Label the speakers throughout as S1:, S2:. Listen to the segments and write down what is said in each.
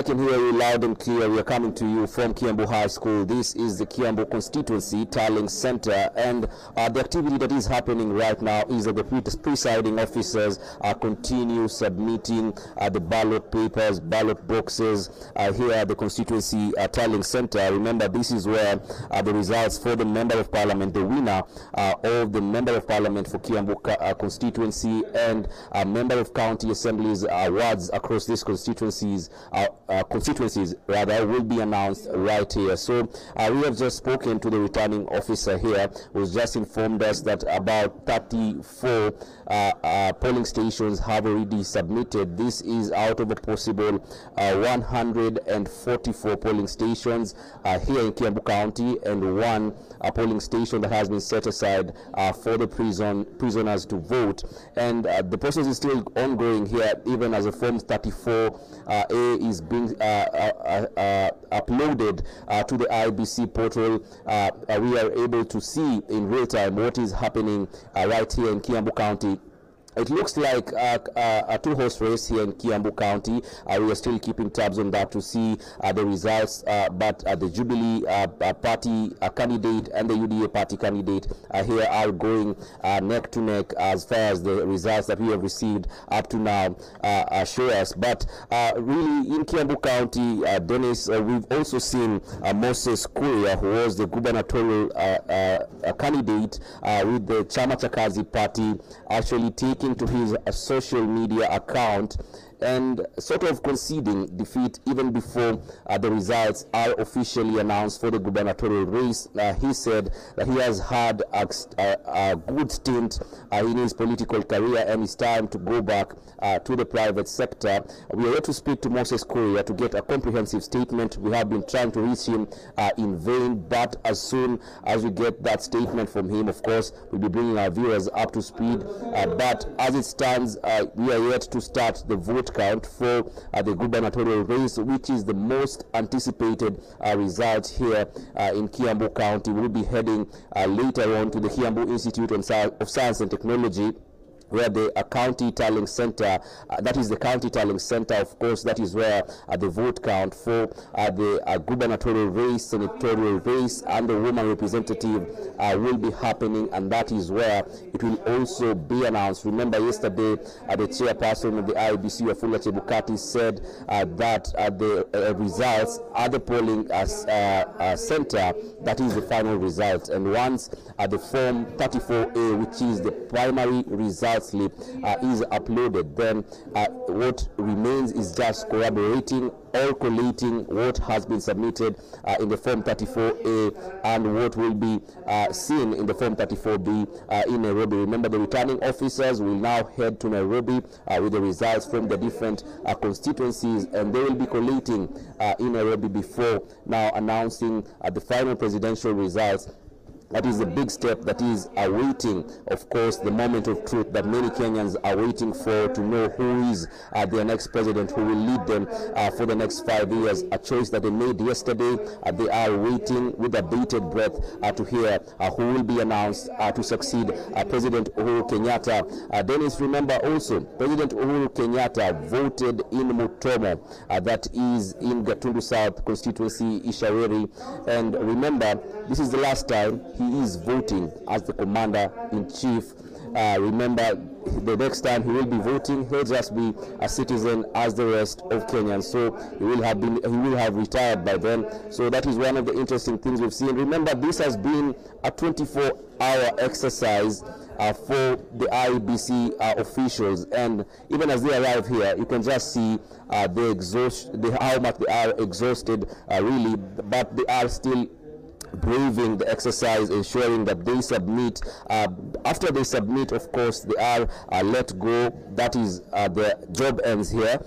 S1: can hear you loud and clear. We are coming to you from Kiambu High School. This is the Kiambu Constituency Tallying Center, and the activity that is happening right now is that the presiding officers continue submitting the ballot papers, ballot boxes here at the Constituency Tallying Center. Remember, this is where the results for the Member of Parliament, the winner of the Member of Parliament for Kiambu constituency and Member of County Assemblies wards across these constituencies will be announced right here. So we have just spoken to the returning officer here, who's just informed us that about 34 polling stations have already submitted. This is out of a possible 144 polling stations here in Kiambu County, and one polling station that has been set aside for the prisoners to vote. And the process is still ongoing here, even as a Form 34A is being uploaded to the IBC portal. We are able to see in real time what is happening right here in Kiambu County. It looks like a two-horse race here in Kiambu County. We are still keeping tabs on that to see the results, but the Jubilee party candidate and the UDA party candidate here are going neck to neck as far as the results that we have received up to now show us. But really, in Kiambu County, Dennis, we've also seen Moses Kuria, who was the gubernatorial candidate with the Chama cha Kazi party, actually taking to his social media account and sort of conceding defeat even before the results are officially announced for the gubernatorial race. He said that he has had a good stint in his political career and it's time to go back to the private sector. We are here to speak to Moses Kuria to get a comprehensive statement. We have been trying to reach him in vain, but as soon as we get that statement from him, of course, we'll be bringing our viewers up to speed. But as it stands, we are yet to start the vote count for the gubernatorial race, which is the most anticipated result here in Kiambu County. We'll be heading later on to the Kiambu Institute of Science and Technology, where the county tallying center, that is the county tallying center, of course, that is where the vote count for the gubernatorial race, senatorial race, and the woman representative will be happening, and that is where it will also be announced. Remember, yesterday, the chairperson of the IBC, Wafula Chebukati, said that the results at the polling center, that is the final result, and once the Form 34A, which is the primary result slip, is uploaded, then what remains is just corroborating or collating what has been submitted in the Form 34A and what will be seen in the Form 34B in Nairobi. Remember, the returning officers will now head to Nairobi with the results from the different constituencies, and they will be collating in Nairobi before now announcing the final presidential results. That is a big step that is awaiting, of course, the moment of truth that many Kenyans are waiting for, to know who is their next president, who will lead them for the next 5 years. A choice that they made yesterday. They are waiting with a bated breath to hear who will be announced to succeed President Uhuru Kenyatta. Dennis, remember also, President Uhuru Kenyatta voted in Mutomo, that is in Gatundu South constituency, Ishaweri. And remember, this is the last time he is voting as the commander-in-chief. Remember, the next time he will be voting, he'll just be a citizen as the rest of Kenyans. So he will have retired by then. So that is one of the interesting things we've seen. Remember, this has been a 24-hour exercise for the IBC officials, and even as they arrive here, you can just see how much they are exhausted, really, but they are still braving the exercise, ensuring that they submit. After they submit, of course, they are let go. That is, the job ends here.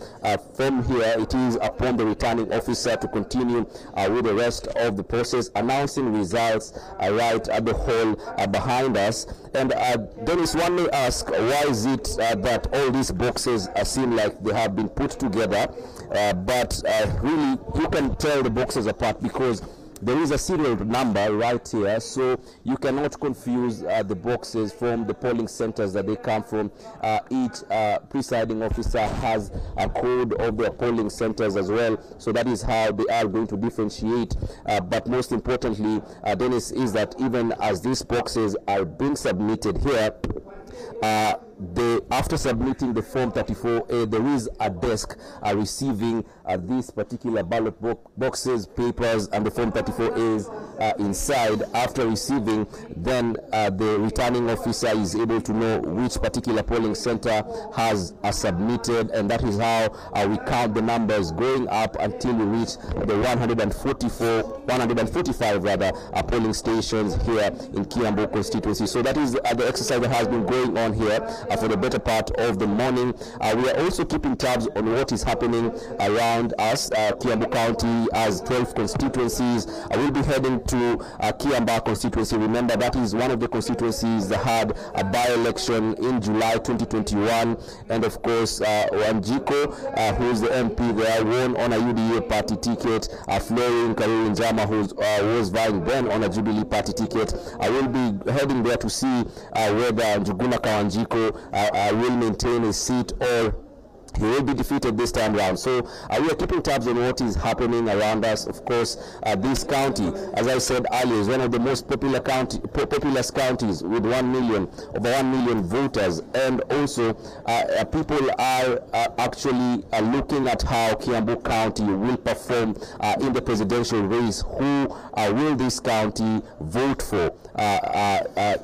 S1: From here, it is upon the returning officer to continue with the rest of the process, announcing results right at the hall behind us. And Dennis, one may ask, why is it that all these boxes seem like they have been put together, but really you can tell the boxes apart, because there is a serial number right here, so you cannot confuse the boxes from the polling centers that they come from. Each presiding officer has a code of their polling centers as well, so that is how they are going to differentiate. But most importantly, Dennis, is that even as these boxes are being submitted here, after submitting the Form 34A, there is a desk receiving these particular ballot boxes, papers, and the Form 34As inside. After receiving, then the returning officer is able to know which particular polling center has submitted, and that is how we count the numbers going up until we reach the 145 rather polling stations here in Kiambu constituency. So that is the exercise that has been going on here for the better part of the morning. We are also keeping tabs on what is happening around us. Kiambu County has 12 constituencies. We'll be heading to Kiambaa constituency. Remember, that is one of the constituencies that had a by-election in July 2021, and of course Wanjiko, who is the MP there, won on a UDA party ticket. Florin Karuri Njama, who was vying then on a Jubilee party ticket. I will be heading there to see whether Njuguna Kawanjiko will maintain his seat or he will be defeated this time round. So we are keeping tabs on what is happening around us. Of course, this county, as I said earlier, is one of the most populous counties with over 1 million voters, and also people are actually looking at how Kiambu County will perform in the presidential race. Who will this county vote for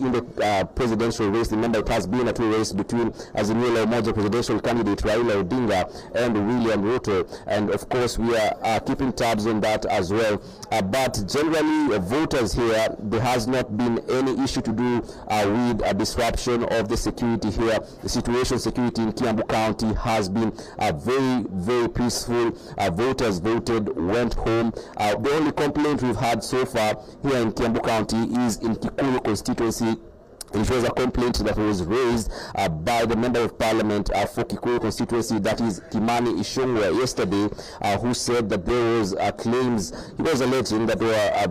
S1: in the presidential race? Remember, it has been a two-race between Azimio la Umoja presidential candidate Raila Odinga and William Ruto, and of course we are keeping tabs on that as well. But generally, voters here, there has not been any issue to do with a disruption of the security here. The security in Kiambu County has been very, very peaceful. Voters voted, went home. The only complaint we've had so far here in Kiambu County is in Kikuyu constituency. It was a complaint that was raised by the member of parliament for Kikuyu constituency, that is Kimani Ichung'wah, yesterday, who said that there was claims. He was alleging that there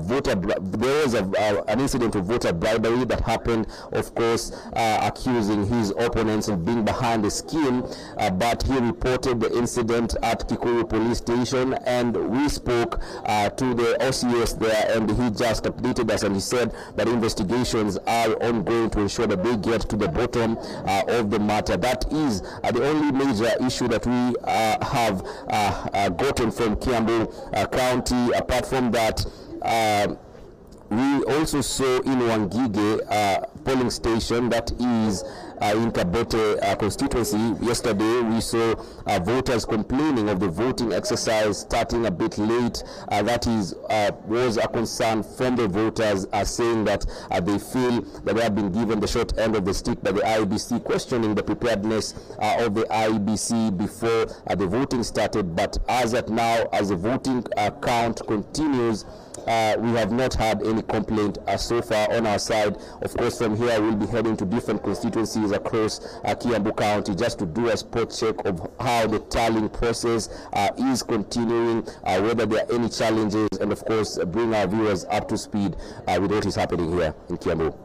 S1: was an incident of voter bribery that happened, of course, accusing his opponents of being behind the scheme. But he reported the incident at Kikuyu police station, and we spoke to the OCS there, and he just updated us, and he said that investigations are ongoing to ensure that they get to the bottom of the matter. That is the only major issue that we have gotten from Kiambu County. Apart from that, we also saw in Wangige polling station, that is in Kabete constituency. Yesterday we saw voters complaining of the voting exercise starting a bit late. That was a concern from the voters, saying that they feel that they have been given the short end of the stick by the IEBC, questioning the preparedness of the IEBC before the voting started. But as at now, as the voting count continues, we have not had any complaint so far on our side. Of course, from here we'll be heading to different constituencies across Kiambu County just to do a spot check of how the tallying process is continuing, whether there are any challenges, and of course bring our viewers up to speed with what is happening here in Kiambu.